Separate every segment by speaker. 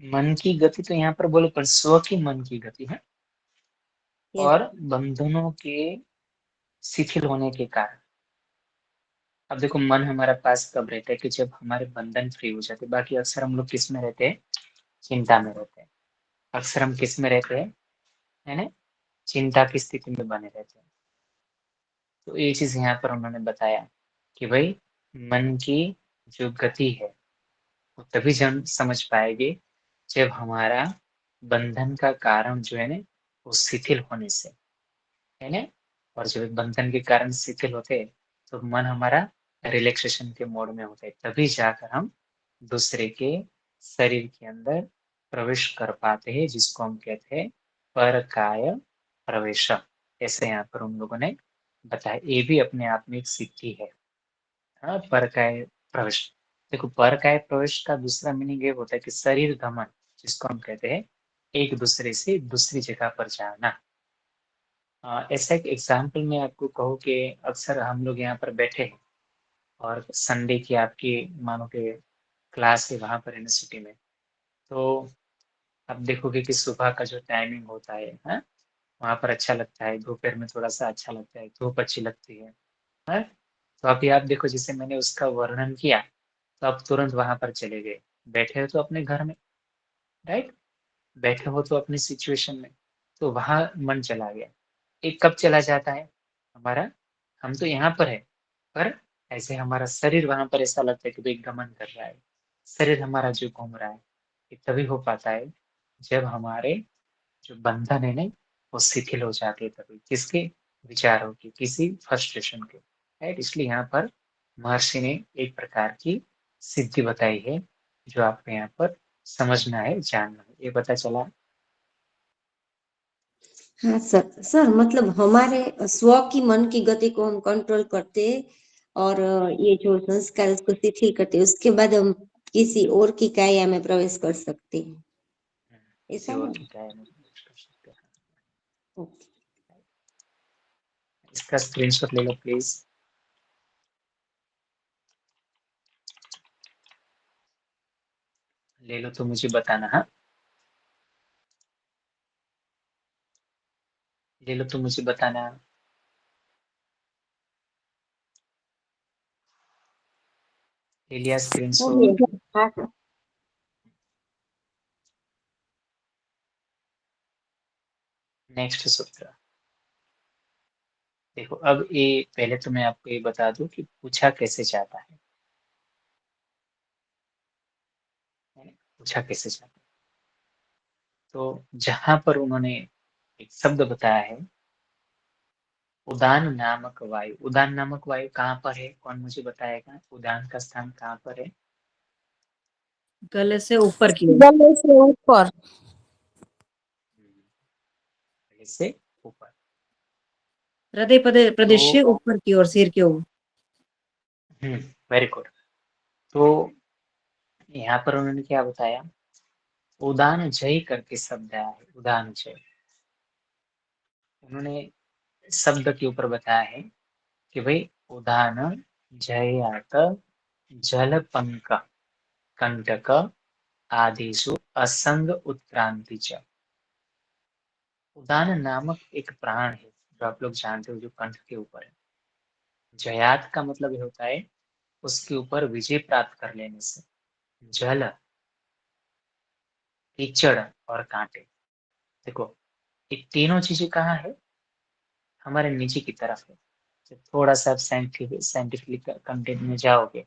Speaker 1: मन की गति तो यहाँ पर बोलो पर स्व की मन की गति है,
Speaker 2: Yes.
Speaker 1: और बंधनों के शिथिल होने के कारण। अब देखो मन हमारा पास कब रहता है कि जब हमारे बंधन फ्री हो जाते हैं। बाकी अक्सर हम लोग किस में रहते हैं, चिंता में रहते हैं। अक्सर हम किस में रहते हैं, है ना, चिंता की स्थिति में बने रहते हैं। तो ये चीज यहाँ पर उन्होंने बताया कि भाई मन की जो गति है वो तभी हम समझ पाएंगे जब हमारा बंधन का कारण जो है ना वो शिथिल होने से, है ना। और जब बंधन के कारण शिथिल होते हैं तो मन हमारा रिलैक्सेशन के मोड में होता है, तभी जाकर हम दूसरे के शरीर के अंदर प्रवेश कर पाते हैं, जिसको हम कहते हैं परकाय प्रवेश। ऐसे यहाँ पर उन लोगों ने बताया, ये भी अपने आप में एक सिद्धि है। हाँ, परकाय प्रवेश। देखो परकाय प्रवेश का दूसरा मीनिंग ये होता है कि शरीर गमन, जिसको हम कहते हैं एक दूसरे से दूसरी जगह पर जाना। ऐसा एक एग्जाम्पल मैं आपको कहूँ कि अक्सर हम लोग यहाँ पर बैठे हैं और संडे की आपकी मानो के क्लास है वहां पर यूनिवर्सिटी में, तो आप देखोगे कि सुबह का जो टाइमिंग होता है, हाँ, वहां पर अच्छा लगता है, दोपहर में थोड़ा सा अच्छा लगता है, धूप अच्छी लगती है, हाँ? तो अभी आप देखो जैसे मैंने उसका वर्णन किया, तो आप तुरंत वहां पर चले गए। बैठे हो तो अपने घर में, राइट, बैठे हो तो अपनी सिचुएशन में, तो वहां मन चला गया। एक कब चला जाता है हमारा, हम तो यहाँ पर है, पर ऐसे हमारा शरीर वहां पर ऐसा लगता है कि भाई गमन कर रहा है, शरीर हमारा जो घूम रहा है। ये तभी हो पाता है जब हमारे जो बंधन है ना वो शिथिल हो जाते हैं, तभी किसके विचारों की, किसी फ्रस्ट्रेशन के, राइट। इसलिए यहाँ पर महर्षि ने एक प्रकार की सिद्धि बताई है जो आपको यहाँ पर समझना है, जानना है। ये पता चला।
Speaker 2: हाँ सर, सर मतलब हमारे स्व की मन की गति को हम कंट्रोल करते हैं, और ये जो संस्कार उसको शिथिल करते हैं, उसके बाद हम किसी और की काया में प्रवेश कर सकते हैं,
Speaker 1: किसी
Speaker 2: ऐसा
Speaker 1: और
Speaker 2: ना?
Speaker 1: की काया में प्रवेश कर सकते हैं।
Speaker 2: ओके।
Speaker 1: इसका स्क्रीनशॉट ले लो प्लीज। ले लो तो मुझे बताना, हाँ, ले लो तो मुझे बताना। ले लिया
Speaker 2: हो
Speaker 1: स्क्रीनशॉट।
Speaker 2: गया। हाँ सर।
Speaker 1: नेक्स्ट सूत्र देखो। अब ये पहले तो मैं आपको ये बता दूं कि पूछा कैसे जाता है ना? पूछा कैसे जाता है, तो जहां पर उन्होंने एक शब्द बताया है उदान नामक वायु। उदान नामक वायु कहाँ पर है, कौन मुझे बताएगा, उदान का स्थान कहाँ पर है।
Speaker 3: गले से ऊपर की ओर,
Speaker 4: गले से ऊपर।
Speaker 1: गले से ऊपर।
Speaker 3: हृदय
Speaker 1: तो
Speaker 3: प्रदेश से ऊपर की ओर, सिर के ओर।
Speaker 1: Very good. तो यहाँ पर उन्होंने क्या बताया, उदान जय करके शब्द आया है, उदान जय। उन्होंने शब्द के ऊपर बताया है कि भाई उदान जयात जल पंक कंटक आदिशु असंग उत्क्रांति च। उदान नामक एक प्राण है जो आप लोग जानते हो, जो कंठ के ऊपर है। जयात का मतलब ये होता है उसके ऊपर विजय प्राप्त कर लेने से। जल, कीचड़ और कांटे, देखो ये तीनों चीजें कहाँ है, हमारे नीचे की तरफ है। जब थोड़ा सा साइंटिफिक कंटेंट में जाओगे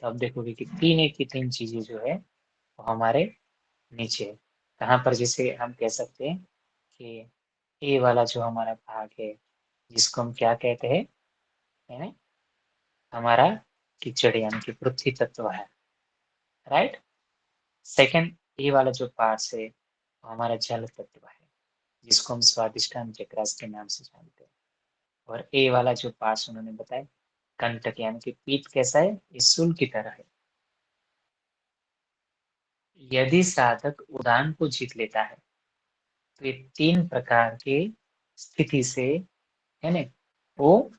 Speaker 1: तो आप देखोगे कि तीन की तीन चीजें जो है वो हमारे नीचे है। कहाँ पर, जैसे हम कह सकते हैं कि ये वाला जो हमारा भाग है जिसको हम क्या कहते हैं, है ना, हमारा कीचड़ यानी कि पृथ्वी तत्व है, राइट। सेकंड, ये वाला जो पार्ट है वो हमारा जल तत्व है, जिसको हम स्वादिष्टान चक्रास के नाम से जानते हैं। और ए वाला जो पार्ट उन्होंने बताया कंटक यानी कि पीठ कैसा है, इस शूल की तरह है। यदि साधक उदान को जीत लेता है तो ये तीन प्रकार के स्थिति से, है ना, वो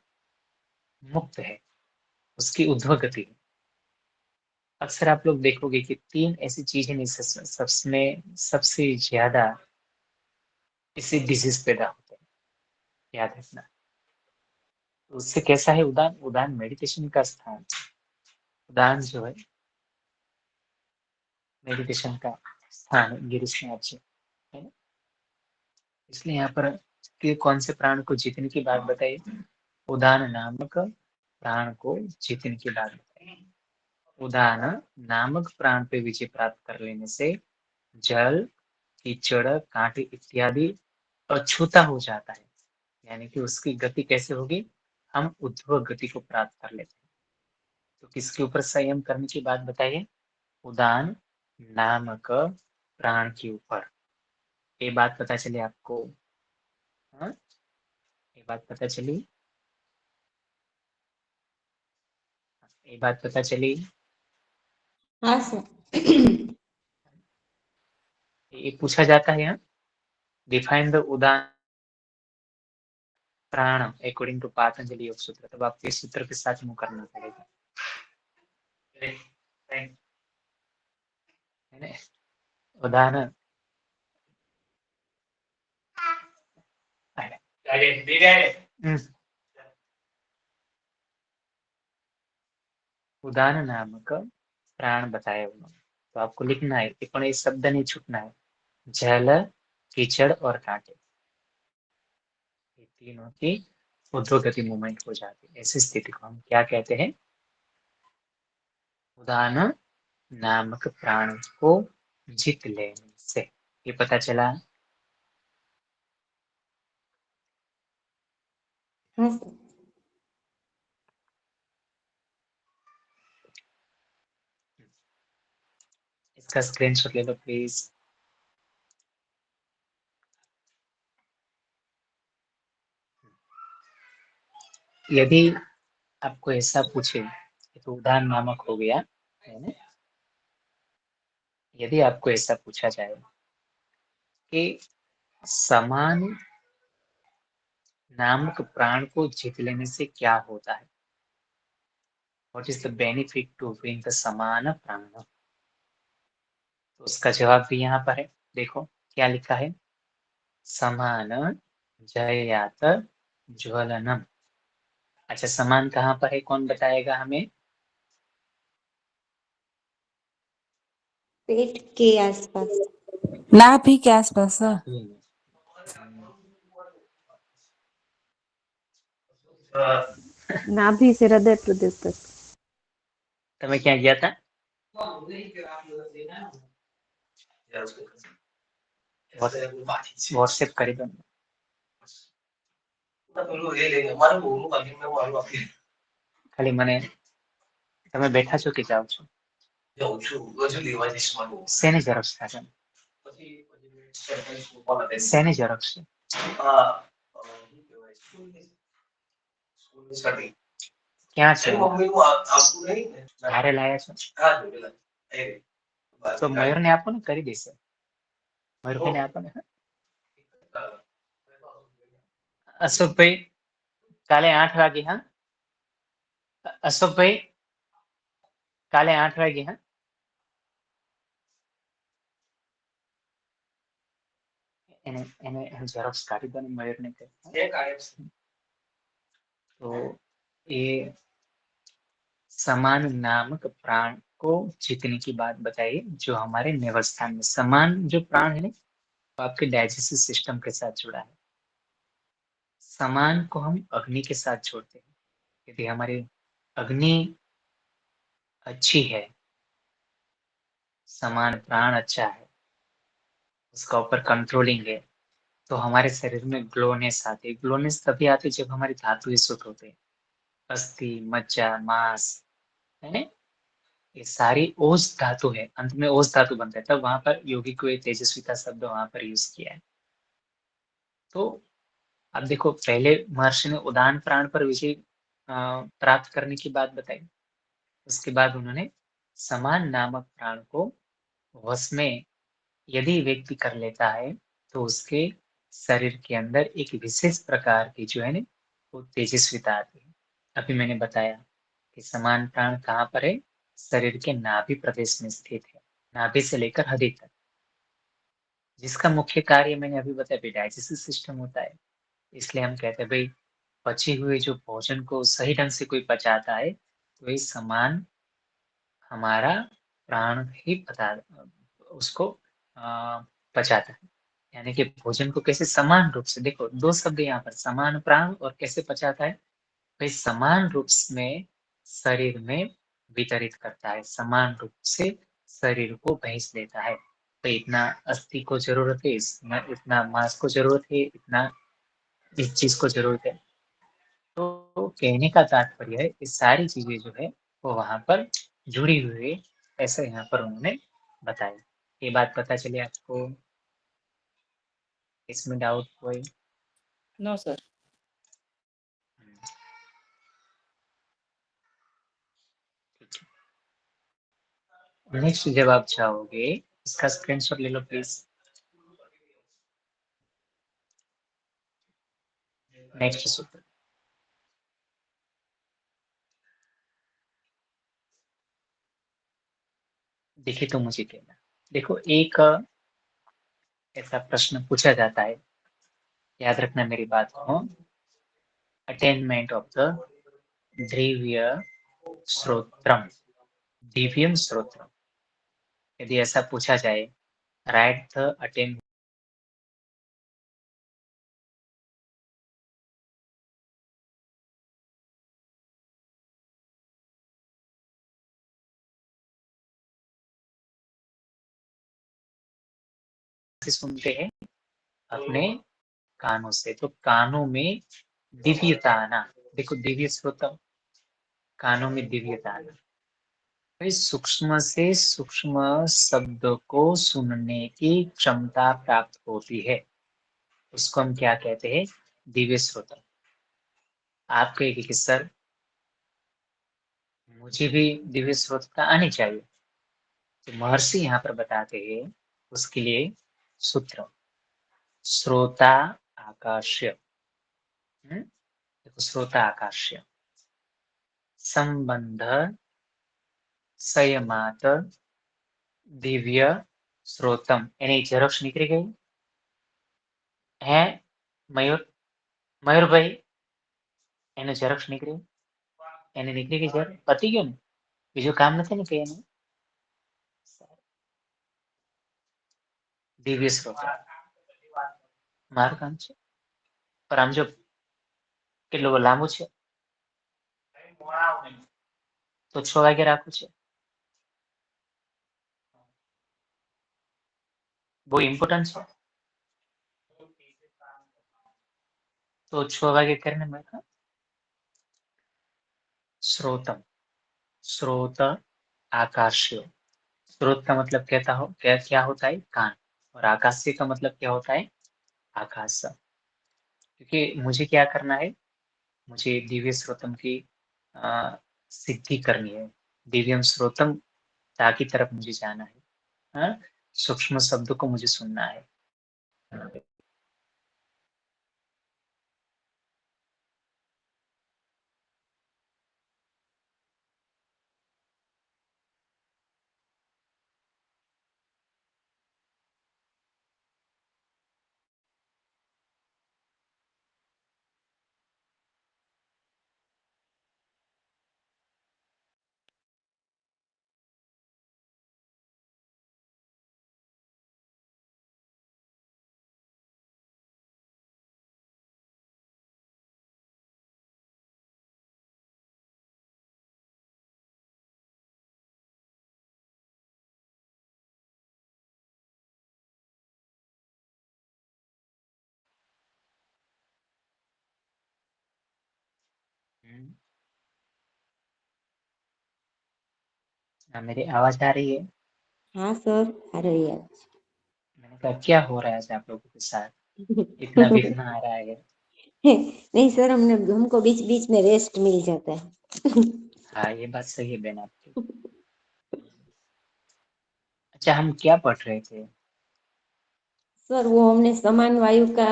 Speaker 1: मुक्त है, उसकी उद्भव गति है। अक्सर आप लोग देखोगे कि 3 ऐसी चीजें सबमें सबसे ज्यादा इससे डिजीज पैदा होते हैं, याद रखना। तो उससे कैसा है उदान? उदान मेडिटेशन का स्थान, उदान जो है मेडिटेशन का स्थान है गिरीशनाथ जी, है ना। इसलिए यहाँ पर कि कौन से प्राण को जीतने की बात बताइए? उदान नामक प्राण को जीतने की बात बताइए। उदान नामक प्राण पे विजय प्राप्त कर लेने से जल, कीचड़, कांटे इत्यादि अछूता हो जाता है, यानी कि उसकी गति कैसे होगी? हम उद्धव गति को प्राप्त कर लेते हैं। तो किसके ऊपर संयम करने की बात बताइए? उदान नामक प्राण के ऊपर। ये बात पता चली आपको? हाँ, ये बात पता चली? ये बात पता चली?
Speaker 2: हाँ सर।
Speaker 1: ये पूछा जाता है यहाँ, डिफाइन द उदान प्राण अकॉर्डिंग टू पातंजलि योग सूत्र। तब आपको इस सूत्र के साथ मुंह करना पड़ेगा, है ना। उदाहरण उदान नामक प्राण बताया उन्होंने, तो आपको लिखना है, टिप्पणी शब्द नहीं छूटना है। जल, कीचड़ और कांटे, ये तीनों की ऊर्ध्वगति मूवमेंट हो जाती है। ऐसी स्थिति को हम क्या कहते हैं? उदान नामक प्राण को जीत लेने से। ये पता चला?
Speaker 2: हाँ सर।
Speaker 1: इसका स्क्रीनशॉट ले लो प्लीज। यदि आपको ऐसा पूछे, तो उदान नामक हो गया, है ना। यदि आपको ऐसा पूछा जाए कि समान नामक प्राण को जीत लेने से क्या होता है, what is the benefit to win the समान प्राण, तो उसका जवाब भी यहाँ पर है। देखो क्या लिखा है, समान जयात ज्वलनम। अच्छा, समान कहाँ पर है, कौन बताएगा हमें?
Speaker 2: पेट के आसपास।
Speaker 3: नाभि के आसपास सर। नाभि से हृदय प्रदेश तक।
Speaker 1: તમે ક્યાં ગયા હતા? વોટ્સએપ કરી દો. ખાલી મને તમે બેઠા છો કે જાઓ છો? શેની ઝેરોક્ષ થાય? શેની ઝેરોક્ષ છે? ક્યાં છે? ઘરે લાયા છો? તો મયુરને આપો ને, કરી દેશે. મયુરભાઈને આપો ને. અશોકભાઈ કાલે 8 વાગે, હા અશોકભાઈ કાલે 8 વાગે, હા એને એને ઝેરોક્ષ કાઢી દો ને મયુરને. तो ये समान नामक प्राण को जीतने की बात बताइए, जो हमारे निवस्थान में समान जो प्राण है ना, वो आपके डाइजेस्टिव सिस्टम के साथ जुड़ा है। समान को हम अग्नि के साथ जोड़ते हैं। यदि हमारी अग्नि अच्छी है, समान प्राण अच्छा है, उसका ऊपर कंट्रोलिंग है, तो हमारे शरीर में ग्लोनेस आती है। ग्लोनेस तभी आती है जब हमारी धातु शुद्ध होते हैं, अस्थि, मज्जा, मांस, है ना, ये सारी ओज धातु है, अंत में ओज धातु बनता है। तब वहां पर योगी को एक तेजस्विता शब्द वहां पर यूज किया है। तो अब देखो, पहले महर्षि ने उदान प्राण पर विजय प्राप्त करने की बात बताई, उसके बाद उन्होंने समान नामक प्राण को वश में यदि व्यक्ति कर लेता है, तो उसके शरीर के अंदर एक विशेष प्रकार की जो है ना, वो तेजस्विता आती है। अभी मैंने बताया कि समान प्राण कहाँ पर है, शरीर के नाभि प्रदेश में स्थित है, नाभि से लेकर हृदय तक, जिसका मुख्य कार्य मैंने अभी बताया डाइजेस्टिव सिस्टम होता है। इसलिए हम कहते हैं भाई पचे हुए जो भोजन को सही ढंग से कोई पचाता है तो ये समान हमारा प्राण ही उसको पचाता है। यानी कि भोजन को कैसे समान रूप से, देखो दो शब्द यहाँ पर, समान प्राण और कैसे पचाता है, भाई समान रूप में शरीर में वितरित करता है, समान रूप से शरीर को भेज देता है। तो इतना अस्थि को जरूरत है, इतना मांस को जरूरत है, इतना इस चीज को जरूरत है। तो कहने का तात्पर्य है कि सारी चीजें जो है वो वहां पर जुड़ी हुई है, ऐसा यहाँ पर उन्होंने बताया। ये बात पता चली आपको? इसमें डाउट कोई?
Speaker 3: No sir.
Speaker 1: नेक्स्ट जब आप चाहोगे इसका स्क्रीनशॉट ले लो प्लीज। नेक्स्ट सूत्र देखिए तो मुझे कहना, देखो एक ऐसा प्रश्न पूछा जाता है, याद रखना मेरी बात को, अटेनमेंट ऑफ द दिव्य श्रोत्रम, दिव्यम श्रोत्रम, यदि ऐसा पूछा जाए, राइट द अटेन सुनते हैं अपने कानों से, तो कानों में दिव्यता आना, देखो दिव्य श्रोत्रम, कानों में दिव्यता आना, भाई सूक्ष्म से सूक्ष्म शब्द को सुनने की क्षमता प्राप्त होती है, उसको हम क्या कहते हैं? दिव्य श्रोत्र। आप कहेंगे कि सर मुझे भी दिव्य श्रोत्रता आनी चाहिए, तो महर्षि यहाँ पर बताते हैं उसके लिए सूत्र, श्रोता आकाश्य, देखो श्रोता आकाश्य, संबंध संयमात दिव्य श्रोतम, यानी ઝેરોક્ષ નીકળી ગઈ હે મયુર? મયુરભાઈ એને ઝેરોક્ષ નીકળી, એને નીકળી ગઈ ઝેર, પતી ગયું ને, બીજું કામ નથી ને કઈ એનું? દિવ્ય શ્રોત મારું કામ છે, પણ આમ જો કેટલું લાંબુ છે તો 6 વાગે રાખવું છે, બહુ ઇમ્પોર્ટન્ટ છે, तो 6 वागे करने में था। श्रोतम, श्रोत आकाश्य, स्रोत का मतलब कहता हो क्या होता है? कान, और आकाश्य का मतलब क्या होता है? आकाश। क्योंकि मुझे क्या करना है, मुझे दिव्य श्रोतम की सिद्धि करनी है, दिव्यम श्रोतम की तरफ मुझे जाना है, सूक्ष्म शब्द को मुझे सुनना है। मेरी आवाज आ रही है?
Speaker 2: हाँ सर, आ रही है।
Speaker 1: मैंने कहा क्या हो रहा है आप लोगों के साथ, इतना विघ्न आ रहा है?
Speaker 2: नहीं सर, हमको बीच बीच में रेस्ट मिल जाता है।
Speaker 1: हाँ ये बात सही है बहन आपकी। अच्छा हम क्या पढ़ रहे थे?
Speaker 2: सर वो हमने समान वायु का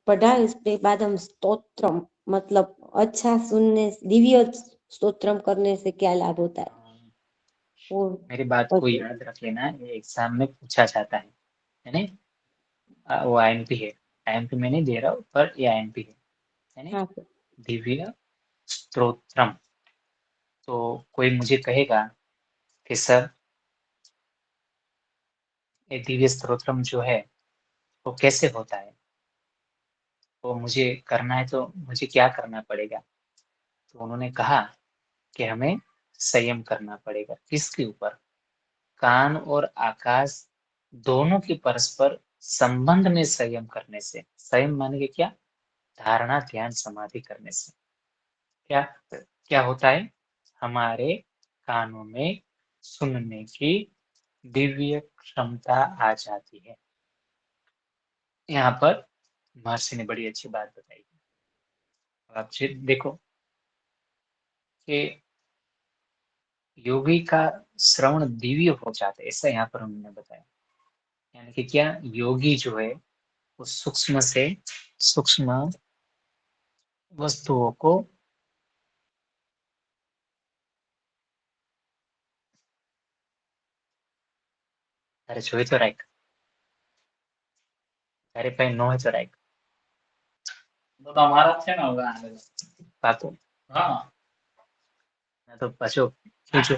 Speaker 2: पढ़ा, उसके बाद हम स्तोत्रम, मतलब अच्छा सुनने, दिव्य स्तोत्रम करने से क्या लाभ होता है? और
Speaker 1: मेरी बात को
Speaker 2: ओके
Speaker 1: याद रख लेना, ये एग्जाम में पूछा जाता है ना। वो आईएमपी है, आईएमपी मैं नहीं दे रहा हूँ, पर ये आईएमपी है ना।
Speaker 2: हाँ सर
Speaker 1: दिव्य स्तोत्रम। तो कोई मुझे कहेगा कि सर ये दिव्य स्तोत्रम जो है वो कैसे होता है, तो मुझे करना है तो मुझे क्या करना पड़ेगा। तो उन्होंने कहा कि हमें संयम करना पड़ेगा। किसके ऊपर? कान और आकाश दोनों के परस्पर संबंध में संयम करने से। संयम माने कि क्या? धारणा, ध्यान, समाधि करने से क्या क्या होता है? हमारे कानों में सुनने की दिव्य क्षमता आ जाती है। यहाँ पर महर्षि ने बड़ी अच्छी बात बताई। आप देखो कि योगी का श्रवण दिव्य हो जाता है, ऐसा यहाँ पर उन्होंने बताया। यानी कि क्या? योगी जो है वो सूक्ष्म से सूक्ष्म वस्तुओं को તારે જોઈ તો રાખ, તારે પાસે ન હોય તો રાખ. તો તમારા જ છે ને હવે આગળ પાકું. હા તો પાછો બીજો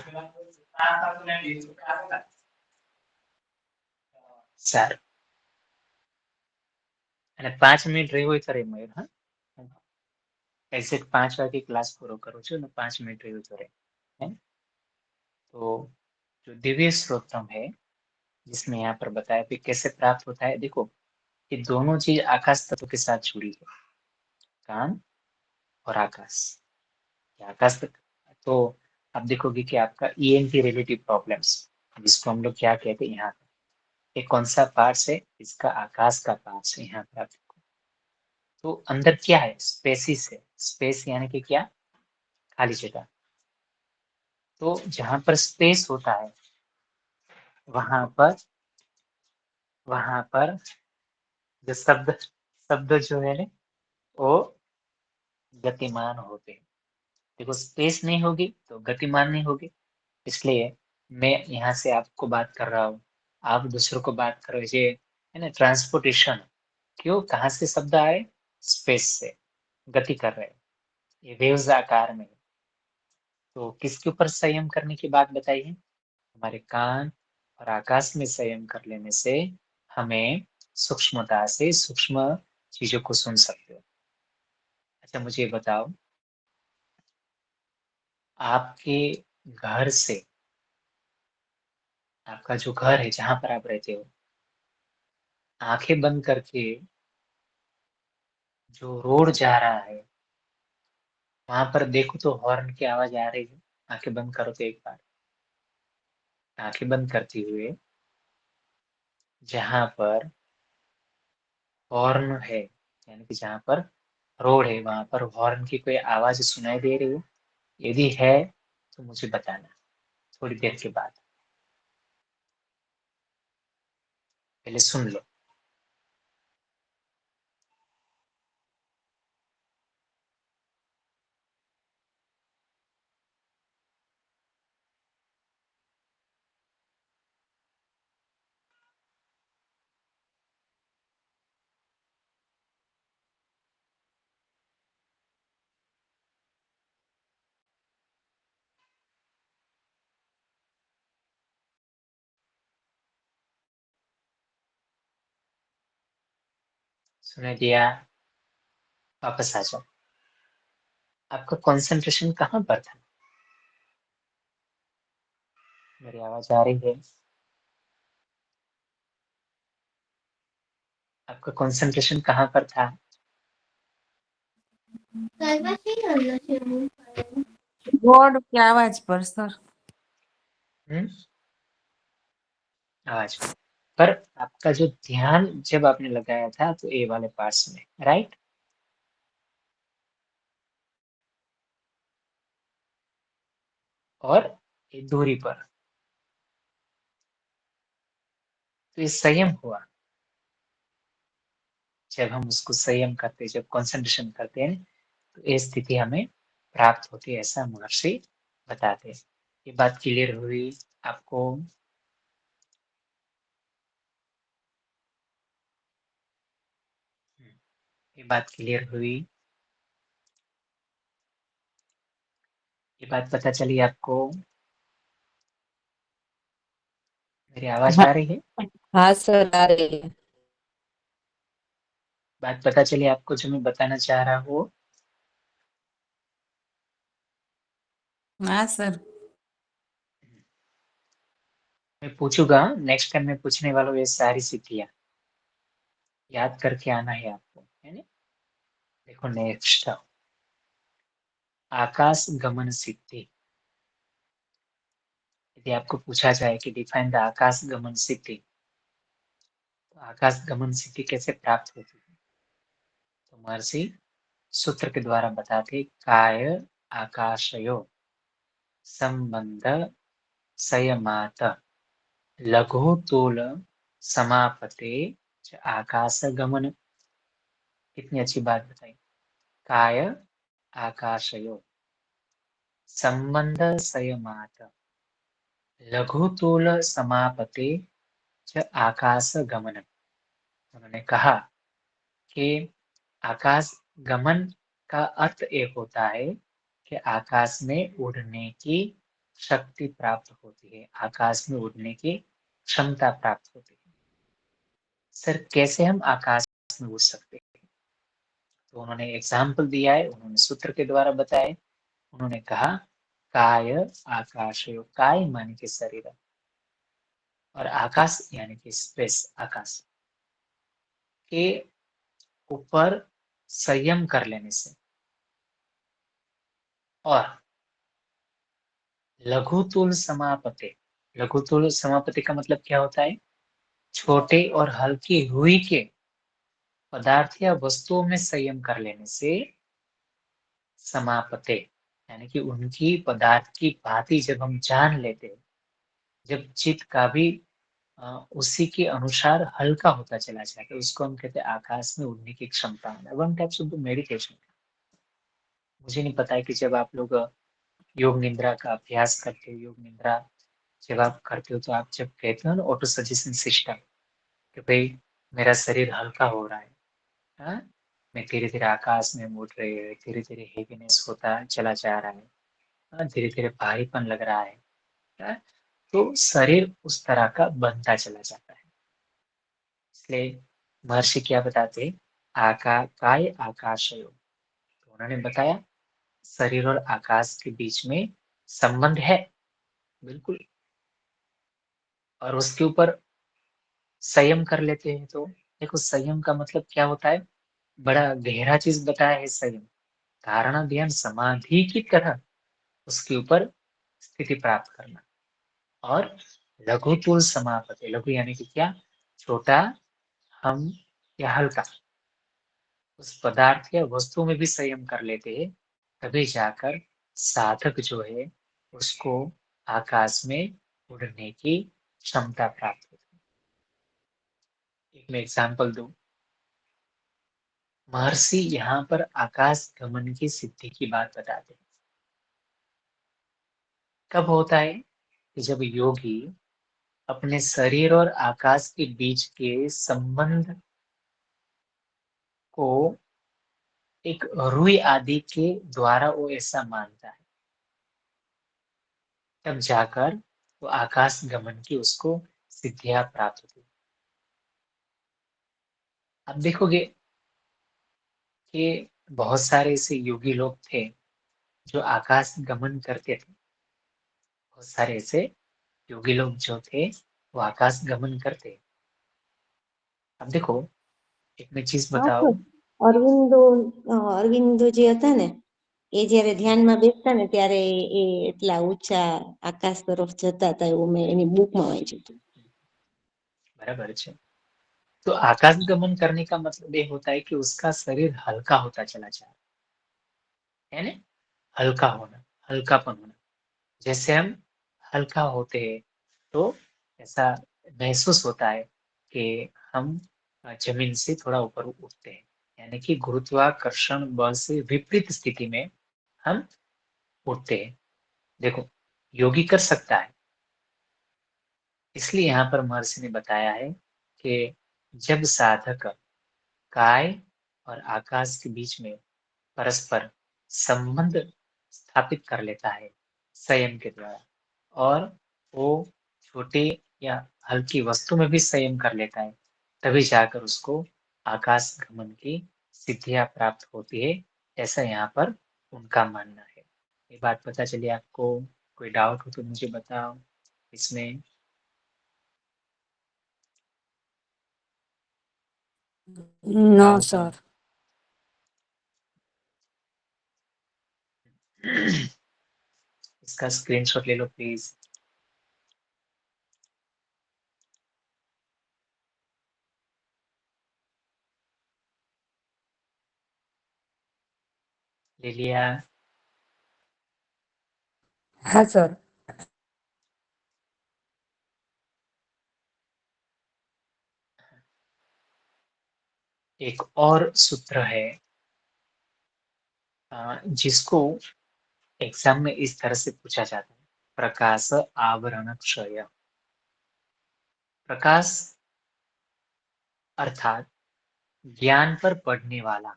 Speaker 1: સારું. અને 5 મિનિટ રહી હોય તો રે મયુર. હા એક્ઝેક્ટ 5 વાગે ક્લાસ પૂરો કરું છું ને 5 મિનિટ રહ્યું તો રે. तो जो दिव्य स्त्रोत्रम है जिसमें यहाँ पर बताया कि कैसे प्राप्त होता है, देखो ये दोनों चीज आकाश तत्व के साथ जुड़ी है, कान और आकाश। आकाश तक तो आप देखोगे कि आपका ईएनटी रिलेटिव प्रॉब्लम्स, जिसको हम लोग क्या कहते हैं, यहाँ ये कौन सा पार्ट्स है? इसका आकाश का पार्ट्स है। यहाँ पर आप देखो तो अंदर क्या है? स्पेसिस है। स्पेस यानी कि क्या? खाली जगह। तो जहां पर स्पेस होता है वहां पर जो शब्द शब्द जो है ना वो गतिमान होते हैं। देखो स्पेस नहीं होगी तो गतिमान नहीं होगी। इसलिए मैं यहाँ से आपको बात कर रहा हूँ, आप दूसरों को बात करो, ये है ना ट्रांसपोर्टेशन। क्यों? कहाँ से शब्द आए? स्पेस से। गति कर रहे हैं, ये वेव्स आकार में है। तो किसके ऊपर संयम करने की बात बताई है? हमारे कान और आकाश में संयम कर लेने से हमें सूक्ष्मता से सूक्ष्म चीजों को सुन सकते हो। अच्छा मुझे ये बताओ, आपके घर से, आपका जो घर है जहां पर आप रहते हो, आंखें बंद करके जो रोड जा रहा है वहां पर देखो तो हॉर्न की आवाज आ रही है। आंखें बंद करो तो एक बार, आंखें बंद करते हुए जहां पर हॉर्न है यानी कि जहां पर रोड है वहां पर हॉर्न की कोई आवाज सुनाई दे रही है? यदि है तो मुझे बताना थोड़ी देर के बाद। पहले सुन लो। सुनाई दिया? वापस आ जाओ। आपका कंसंट्रेशन कहाँ पर था? मेरी आवाज आ रही है? आपका कंसंट्रेशन कहाँ पर था?
Speaker 3: बोर्ड की आवाज पर सर।
Speaker 1: हम्म आवाज पर आपका जो ध्यान जब आपने लगाया था तो ए वाले पार्ट्स में, राइट? और ये दूरी पर, तो ये संयम हुआ। जब हम उसको संयम करते, जब कंसंट्रेशन करते हैं तो ये स्थिति हमें प्राप्त होती है, ऐसा महर्षि बताते हैं। ये बात क्लियर हुई? आपको ये बात क्लियर हुई? ये बात पता चली आपको? मेरी आवाज
Speaker 3: हाँ
Speaker 1: आ रही है?
Speaker 3: हाँ सर, आ रही है।
Speaker 1: बात पता चली आपको जो मैं बताना चाह रहा हूँ?
Speaker 3: हाँ सर।
Speaker 1: मैं पूछूंगा, नेक्स्ट टाइम मैं पूछने वाला हूँ ये सारी सिद्धियां याद करके आना है आपको, है ना? देखो नेक्स्ट, आकाश गमन सिद्धि। यदि आपको पूछा जाए कि डिफाइन द आकाश गमन सिद्धि, तो आकाश गमन सिद्धि कैसे प्राप्त होती है, तो महर्षि सूत्र के द्वारा बताते, काय आकाशयो संबंध संयमात लघु तूल समापते च आकाश गमन। कितनी अच्छी बात बताई। काय आकाशयो संबंध संयमात लघु तूल समापते च आकाश गमन। उन्होंने कहा कि आकाश गमन का अर्थ एक होता है कि आकाश में उड़ने की शक्ति प्राप्त होती है, आकाश में उड़ने की क्षमता प्राप्त होती है। सर कैसे हम आकाश में उड़ सकते हैं? तो उन्होंने एग्जाम्पल दिया है, उन्होंने सूत्र के द्वारा बताए। उन्होंने कहा काय आकाश, काय माने के शरीर और आकाश यानी कि स्पेस, आकाश के ऊपर संयम कर लेने से और लघुतुल समापते। लघुतुल समापते का मतलब क्या होता है? छोटे और हल्की रुई के पदार्थ या वस्तुओं में संयम कर लेने से समापते, यानी कि उनकी पदार्थ की भांति जब हम जान लेते हैं, जब चित्त का भी उसी के अनुसार हल्का होता चला जाता है, उसको हम कहते हैं आकाश में उड़ने की क्षमता है। One types of meditation. मुझे नहीं पता है कि जब आप लोग योग निद्रा का अभ्यास करते हो, योग निद्रा जब आप करते हो, तो आप जब कहते हो ना ऑटो सजेशन सिस्टम कि भाई मेरा शरीर हल्का हो रहा है, हाँ? मैं धीरे धीरे आकाश में उड़ रही है, धीरे धीरे हेवीनेस होता चला जा रहा है, हाँ? धीरे धीरे भारीपन लग रहा है, हाँ? तो शरीर उस तरह का बनता चला जाता है। इसलिए महर्षि क्या बताते, काय आकाशयो। तो उन्होंने बताया शरीर और आकाश के बीच में संबंध है, बिल्कुल। और उसके ऊपर संयम कर लेते हैं तो देखो संयम का मतलब क्या होता है, बड़ा गहरा चीज बताया है संयम। धारणा ध्यान समाधि की तरह उसके ऊपर स्थिति प्राप्त करना। और लघु तुल समापते, लघु यानी कि क्या, छोटा, हम या हल्का, उस पदार्थ या वस्तु में भी संयम कर लेते हैं, तभी जाकर साधक जो है उसको आकाश में उड़ने की क्षमता प्राप्त होती है। एक मैं एग्जाम्पल दूं, महर्षि यहाँ पर आकाश गमन की सिद्धि की बात बताते हैं। कब होता है कि जब योगी अपने शरीर और आकाश के बीच के संबंध को एक रुई आदि के द्वारा वो ऐसा मानता है, तब जाकर वो आकाश गमन की उसको सिद्धियां प्राप्त होती है। आप देखोगे कि बहुत सारे ऐसे योगी लोग थे जो आकाश गमन करते थे। बहुत सारे ऐसे योगी लोग जो थे वो आकाश गमन करते। अब देखो एक मैं चीज
Speaker 2: હા
Speaker 1: बताओ।
Speaker 2: સર, અરવિંદો અરવિંદો જે હતા ને, એ જયારે ધ્યાનમાં બેસતા ને ત્યારે એ એટલા ઊંચા આકાશ તરફ જતા હતા, એવું મેં એની બુકમાં વાંચ્યું હતું.
Speaker 1: बराबर है। तो आकाश गमन करने का मतलब ये होता है कि उसका शरीर हल्का होता चला जाए, है ना? हल्का होना, हल्कापन होना। जैसे हम हल्का होते हैं तो ऐसा महसूस होता है कि हम जमीन से थोड़ा ऊपर उठते हैं, यानी कि गुरुत्वाकर्षण बल से विपरीत स्थिति में हम उठते हैं। देखो योगी कर सकता है, इसलिए यहाँ पर महर्षि ने बताया है कि जब साधक काय और आकाश के बीच में परस्पर संबंध स्थापित कर लेता है संयम के द्वारा, और वो छोटे या हल्की वस्तु में भी संयम कर लेता है, तभी जाकर उसको आकाश गमन की सिद्धियां प्राप्त होती है। ऐसा यहाँ पर उनका मानना है। ये बात पता चली आपको? कोई डाउट हो तो मुझे बताओ इसमें।
Speaker 3: नो
Speaker 1: डाउट हो?
Speaker 3: सर।
Speaker 1: इसका स्क्रीनशॉट ले लो प्लीज। ले लिया?
Speaker 3: हाँ सर।
Speaker 1: एक और सूत्र है जिसको एग्जाम में इस तरह से पूछा जाता है, प्रकाश आवरण क्षय। प्रकाश अर्थात ज्ञान पर पड़ने वाला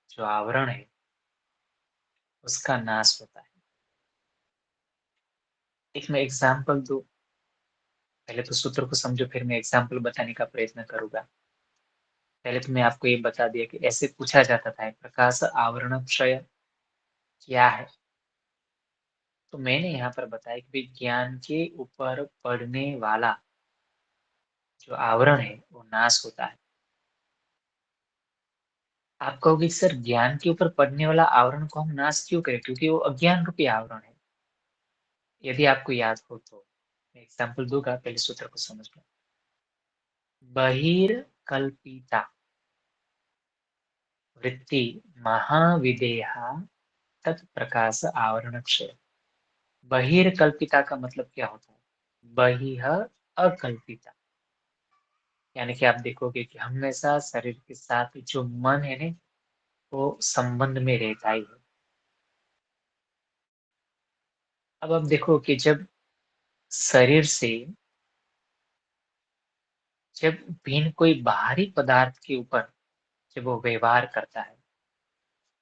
Speaker 1: जो आवरण है उसका नाश होता है। एक मैं एग्जाम्पल दूं, पहले तो सूत्र को समझो, फिर मैं एग्जाम्पल बताने का प्रयत्न करूंगा। पहले तो मैं आपको ये बता दिया कि ऐसे पूछा जाता था प्रकाश आवरण क्षय क्या है। तो मैंने यहाँ पर बताया कि ज्ञान के ऊपर पड़ने वाला जो आवरण है वो नाश होता है। आप कहोगे सर ज्ञान के ऊपर पड़ने वाला आवरण को हम नाश क्यों करें, क्योंकि वो अज्ञान रूपी आवरण है। यदि आपको याद हो तो मैं एग्जाम्पल दूंगा, पहले सूत्र को समझ लो। बहिर्कल्पिता वृत्ति महाविदेहा तत्प्रकाश आवरण क्षय। बहिर्कल्पिता का मतलब क्या होता है? बहिः अकल्पिता, यानी कि आप देखोगे कि हमेशा शरीर के साथ जो मन है ना वो संबंध में रहता ही है। अब आप देखो कि जब शरीर से जब भिन्न कोई बाहरी पदार्थ के ऊपर जब वो व्यवहार करता है,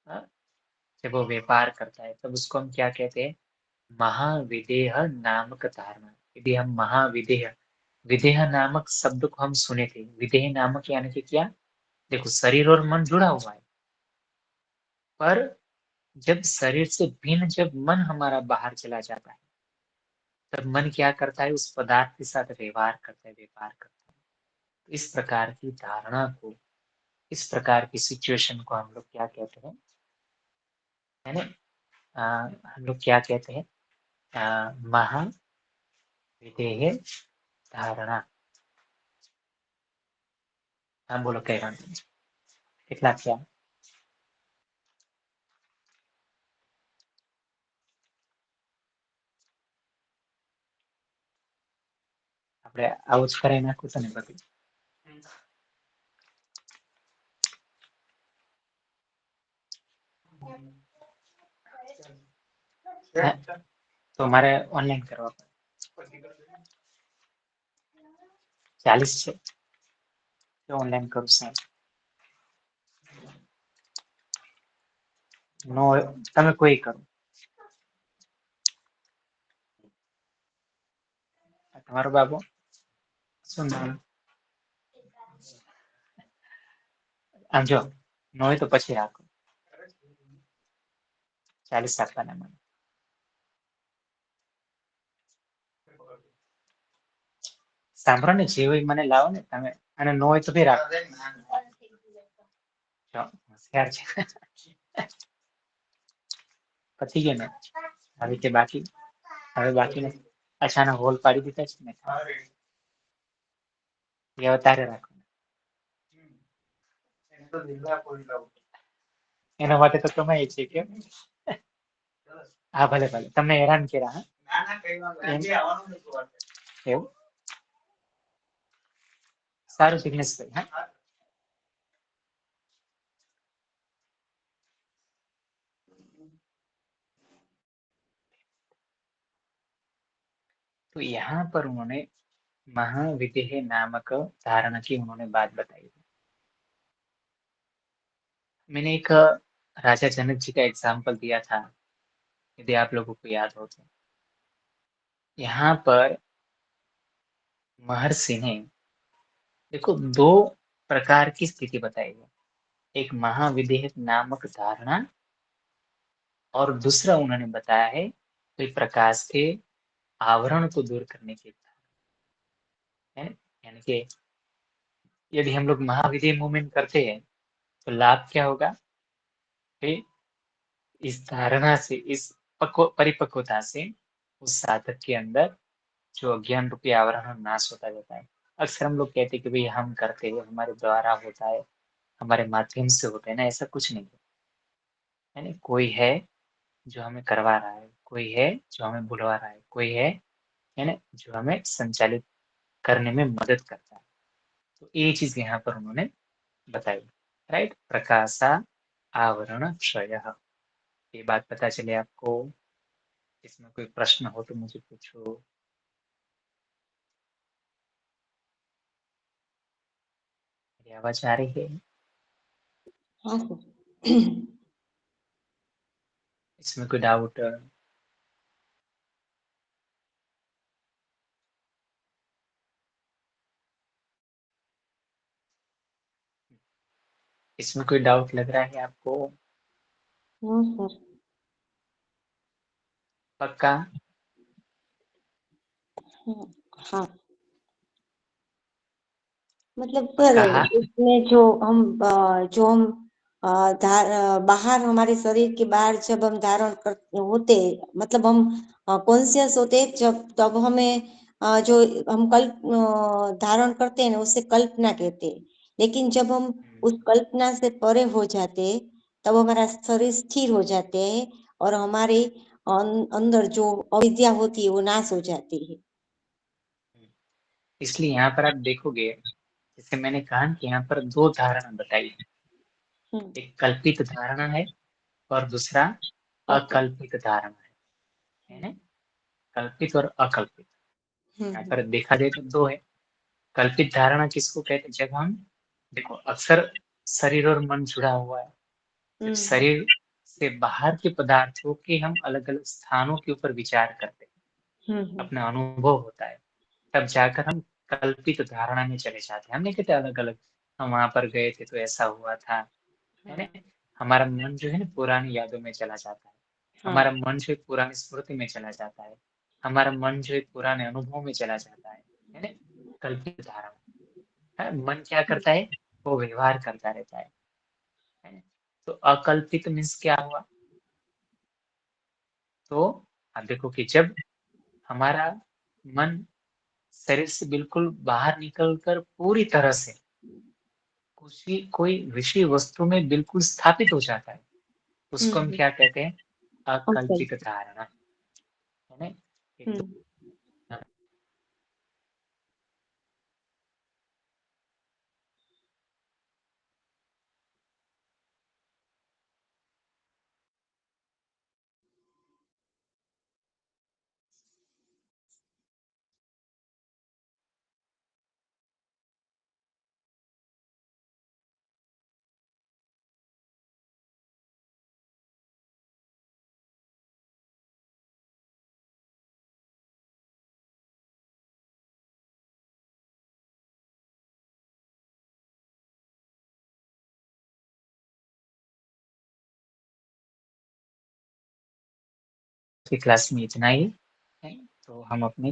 Speaker 1: हाँ, जब वो व्यापार करता है तब उसको हम क्या कहते हैं? महाविदेह नामक धारणा। यदि हम महाविदेह, विदेह नामक शब्द को हम सुने थे, विदेह नामक यानी कि क्या? देखो शरीर और मन जुड़ा हुआ है, पर जब शरीर से भिन्न जब मन हमारा बाहर चला जाता है तब मन क्या करता है? उस पदार्थ के साथ व्यवहार करता है, व्यापार करता है। तो इस प्रकार की धारणा को, इस प्रकार की सिचुएशन को हम लोग क्या कहते हैं, है ना? हम लोग क्या कहते हैं? महाविदेह धारणा। हाँ बोलो, कह रहा हूँ कितना क्या? આપણે આવું જ કરાવી નાખું છે ને બધું. હા, તો મારે ઓનલાઈન કરવા પડે. 40 છે તો ઓનલાઈન કરું સાહેબ. નો તમે કોઈ કરો. તમારો બાબુ શું નામ? આમ જો નો હોય તો પછી રાખો. 40 આપવાના મને. સાંભળો ને, જે હોય મને લાવો ને તમે, અને નો હોય તો બી રાખો. જો હોશિયાર છે. પતી ગયો ને આવી રીતે બાકી? હવે બાકી નથી. અચ્છા આના હોલ પાડી દીધા છે ને, એ હવે તારે રાખો. એના માટે તો કમાય છે કે. હા ભલે ભલે, તમને હેરાન કર્યા. એવું સારું જિગ્નેશભાઈ. હા तो यहाँ पर उन्होंने महाविदेह नामक धारणा की उन्होंने बात बताई है। मैंने एक राजा जनक जी का एग्जाम्पल दिया था, यदि आप लोगों को याद हो तो। यहाँ पर महर्षि ने देखो 2 प्रकार की स्थिति बताई है, एक महाविदेह नामक धारणा और दूसरा उन्होंने बताया है कोई प्रकाश के आवरण को दूर करने की धारणा है। यानी कि यदि हम लोग महाविदेह मूवमेंट करते हैं तो लाभ क्या होगा कि इस धारणा से, इस परिपक्वता से उस साधक के अंदर जो अज्ञान रूपी आवरण है, नाश होता जाता है। अक्सर हम लोग कहते हैं कि भाई हम करते हैं, हमारे द्वारा होता है, हमारे माध्यम से होता है ना, ऐसा कुछ नहीं है ना। कोई है जो हमें करवा रहा है, कोई है जो हमें बुलवा रहा है, कोई है ना, जो हमें संचालित करने में मदद करता है। तो ये चीज यहाँ पर उन्होंने बताई, राइट। प्रकाशा आवरण क्षय, ये बात पता चले आपको। इसमें कोई प्रश्न हो तो मुझे पूछो। मेरी आवाज आ रही है?
Speaker 2: हाँ सर।
Speaker 1: इसमें कोई डाउट? इसमें कोई डाउट लग रहा है आपको?
Speaker 2: हाँ सर।
Speaker 1: पक्का?
Speaker 2: हाँ, मतलब सर
Speaker 1: पक्का?
Speaker 2: इसमें जो हम बाहर हमारे शरीर के बाहर जब हम धारण कर होते, मतलब हम कॉन्शियस होते जब, तब हमें जो हम धारण करते हैं ना, उसे कल्पना कहते हैं। लेकिन जब हम उस कल्पना से परे हो जाते, तब हमारा शरीर स्थिर हो जाते हैं और हमारे अंदर जो अविद्या होती है वो नाश हो जाती है।
Speaker 1: इसलिए यहाँ पर आप देखोगे, जैसे मैंने कहा कि यहाँ पर 2 धारणा बताई,
Speaker 2: हम्म।
Speaker 1: एक कल्पित धारणा है और दूसरा
Speaker 2: ओके।
Speaker 1: अकल्पित धारणा है ना। कल्पित और अकल्पित, यहाँ
Speaker 2: हम्म।
Speaker 1: पर देखा जाए तो 2 है। कल्पित धारणा किसको कहते हैं? जब हम देखो अक्सर शरीर और मन जुड़ा हुआ है, जब
Speaker 2: हम्म।
Speaker 1: शरीर से बाहर के पदार्थों के हम अलग अलग स्थानों के ऊपर विचार करते हैं,
Speaker 2: हम्म।
Speaker 1: अपना अनुभव होता है, तब जाकर हम कल्पित धारणा में चले जाते हैं। हम नहीं कहते अलग अलग, हम वहां पर गए थे तो ऐसा हुआ था, है
Speaker 2: हाँ।
Speaker 1: ना। हमारा मन जो है ना पुरानी यादों में चला जाता है,
Speaker 2: हाँ।
Speaker 1: हमारा मन जो है पुरानी स्मृति में चला जाता है, हमारा मन जो है पुराने अनुभव में चला जाता है ना। कल्पित धारणा है, मन क्या करता है, वो व्यवहार करता रहता है ना। तो अकल्पित मीन्स क्या हुआ? तो आप देखो कि जब हमारा मन शरीर से बिल्कुल बाहर निकलकर पूरी तरह से कोई विषय वस्तु में बिल्कुल स्थापित हो जाता है, उसको हम
Speaker 2: हम्म।
Speaker 1: क्या कहते हैं?
Speaker 2: ओके।
Speaker 1: अकल्पित धारणा, है ना। एक दो
Speaker 2: हम्म।
Speaker 1: की क्लास में इतना ही है, तो हम अपने